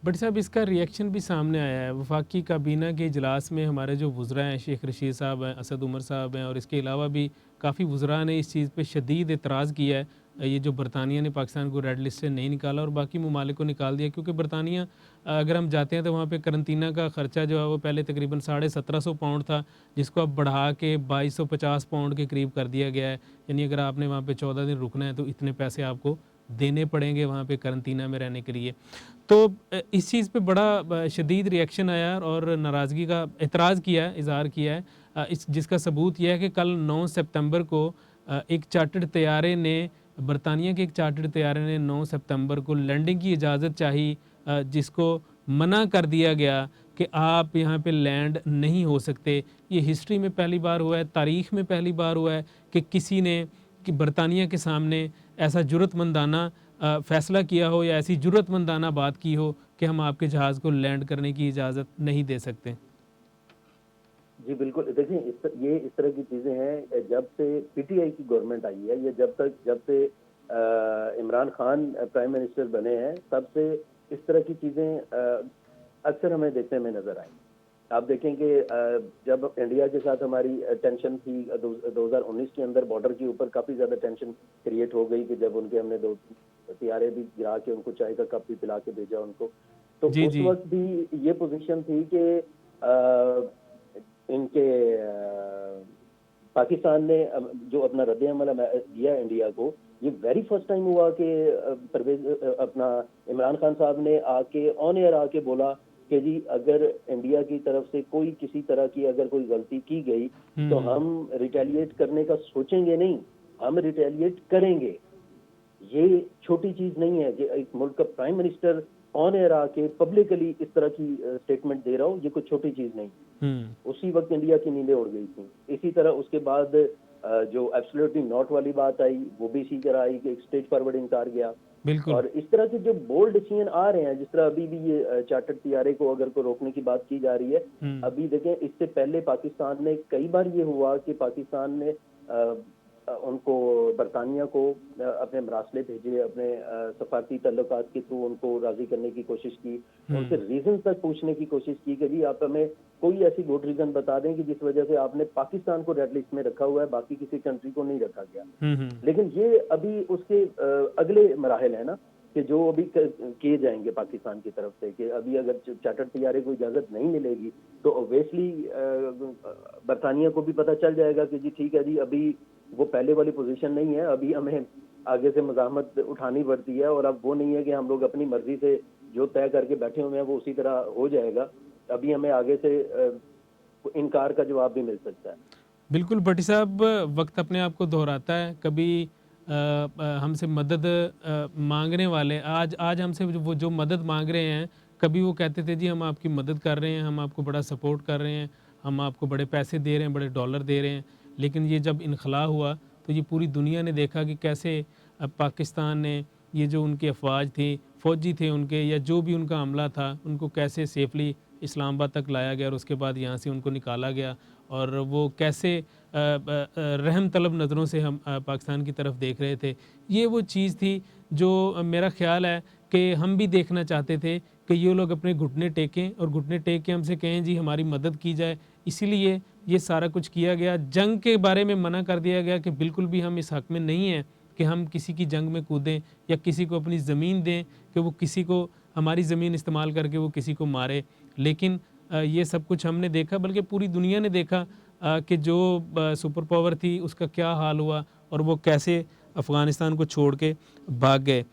But साहब इसका reaction भी सामने आया है। वफाकी काबीना के इजलास में हमारे जो वुज़रा हैं, शेख रशीद साहब हैं, असद उमर साहब हैं और इसके अलावा भी काफ़ी वुज़रा ने इस चीज़ पे शदीद एतराज़ किया है। ये जो बरतानिया ने पाकिस्तान को रेड लिस्ट से नहीं निकाला और बाकी ममालिक को निकाल दिया, क्योंकि बरतानिया अगर हम जाते हैं तो वहाँ पे करंतना का ख़र्चा जो है वो पहले तकरीबन 1750 पाउंड था, जिसको अब बढ़ा के 2250 पाउंड के करीब कर दिया गया है। यानी अगर आपने वहाँ पे 14 दिन रुकना है तो इतने पैसे आपको देने पड़ेंगे वहाँ पे करंतना में रहने के लिए। तो इस चीज़ पे बड़ा शदीद रिएक्शन आया और नाराज़गी का एतराज़ किया है, इज़हार किया है। इस जिसका सबूत यह है कि कल 9 सितंबर को एक चार्टर्ड तैयारे ने बरतानिया के एक चार्टर्ड तैयारे ने 9 सितंबर को लैंडिंग की इजाज़त चाही, जिसको मना कर दिया गया कि आप यहाँ पे लैंड नहीं हो सकते। ये हिस्ट्री में पहली बार हुआ है, तारीख़ में पहली बार हुआ है कि किसी ने कि बरतानिया के सामने ऐसा जुर्रतमंदाना फ़ैसला किया हो या ऐसी जुर्रतमंदाना बात की हो कि हम आपके जहाज़ को लैंड करने की इजाज़त नहीं दे सकते। जी, बिल्कुल। देखिए, इस तरह की चीज़ें हैं, जब से पीटीआई की गवर्नमेंट आई है, या जब से इमरान खान प्राइम मिनिस्टर बने हैं, तब से इस तरह की चीज़ें अक्सर हमें देखने में नज़र आई। आप देखें कि जब इंडिया के साथ हमारी टेंशन थी, 2019 के अंदर बॉर्डर के ऊपर काफ़ी ज़्यादा टेंशन क्रिएट हो गई कि जब हमने 2 हथियारे भी गिरा के उनको चाय का कप भी पिला के भेजा उनको। तो जी, उस जी। वक़्त भी ये पोज़ीशन थी कि अ, इनके पाकिस्तान ने जो अपना रद्द-ए-अमल दिया इंडिया को, ये वेरी फर्स्ट टाइम हुआ कि अपना इमरान खान साहब ने आके ऑन एयर आके बोला कि जी, अगर इंडिया की तरफ से कोई किसी तरह की अगर कोई गलती की गई, तो हुँ, हम रिटेलिएट करने का सोचेंगे नहीं, हम रिटेलिएट करेंगे। ये छोटी चीज़ नहीं है कि एक मुल्क का प्राइम मिनिस्टर ऑन एयर आके पब्लिकली इस तरह की स्टेटमेंट दे रहा हो, ये कोई छोटी चीज़ नहीं। हुँ। उसी वक़्त इंडिया की नींदें उड़ गई थीं। इसी तरह उसके बाद जो एब्सोल्यूटली नॉट वाली बात आई, वो भी इसी तरह आई कि एक स्ट्रेट फॉरवर्ड इनकार गया। बिल्कुल। और इस तरह के जो बोल्ड डिसीजन आ रहे हैं, जिस तरह अभी भी ये चार्टर्ड तैयारे को अगर को रोकने की बात की जा रही है, हुँ। अभी देखें, इससे पहले पाकिस्तान ने कई बार ये हुआ कि पाकिस्तान ने उनको बरतानिया को अपने मरासले भेजे, अपने सफारती तल्लुकात के थ्रू उनको राज़ी करने की कोशिश की, उनसे हुँ। रीज़न्स तक पूछने की कोशिश की कि जी, आप हमें कोई ऐसी गुड रीज़न बता दें कि जिस वजह से आपने पाकिस्तान को रेड लिस्ट में रखा हुआ है, बाकी किसी कंट्री को नहीं रखा गया। हुँ, हुँ। लेकिन ये अभी उसके अगले मराहिल है ना, कि जो अभी किए जाएंगे पाकिस्तान की तरफ से, कि अभी अगर चार्टर्ड तैयारे को इजाज़त नहीं मिलेगी, तो ऑब्वियसली बरतानिया को भी पता चल जाएगा कि जी ठीक है जी, अभी वो पहले वाली पोजीशन नहीं है, अभी हमें आगे से मज़ाहमत उठानी पड़ती है, और अब वो नहीं है कि हम लोग अपनी मर्ज़ी से जो तय करके बैठे हुए हैं वो उसी तरह हो जाएगा। अभी हमें आगे से इनकार का जवाब भी मिल सकता है। बिल्कुल भट्टी साहब, वक्त अपने आप को दोहराता है। कभी हमसे मदद मांगने वाले आज आज हमसे वो जो मदद मांग रहे हैं, कभी वो कहते थे जी हम आपकी मदद कर रहे हैं, हम आपको बड़ा सपोर्ट कर रहे हैं, हम आपको बड़े पैसे दे रहे हैं, बड़े डॉलर दे रहे हैं। लेकिन ये जब इनखला हुआ तो ये पूरी दुनिया ने देखा कि कैसे पाकिस्तान ने ये जो उनकी अफवाज थी, फौजी थे उनके, या जो भी उनका अमला था, उनको कैसे सेफली इस्लामाबाद तक लाया गया और उसके बाद यहाँ से उनको निकाला गया। और वो कैसे रहम तलब नज़रों से हम पाकिस्तान की तरफ देख रहे थे। ये वो चीज़ थी जो मेरा ख़्याल है कि हम भी देखना चाहते थे कि ये लोग अपने घुटने टेकें और घुटने टेक के हमसे कहें जी हमारी मदद की जाए। इसीलिए ये सारा कुछ किया गया। जंग के बारे में मना कर दिया गया कि बिल्कुल भी हम इस हक़ में नहीं हैं कि हम किसी की जंग में कूदें या किसी को अपनी ज़मीन दें कि वो किसी को हमारी ज़मीन इस्तेमाल करके वो किसी को मारे। लेकिन ये सब कुछ हमने देखा, बल्कि पूरी दुनिया ने देखा कि जो सुपर पावर थी उसका क्या हाल हुआ और वो कैसे अफ़गानिस्तान को छोड़ के भाग गए।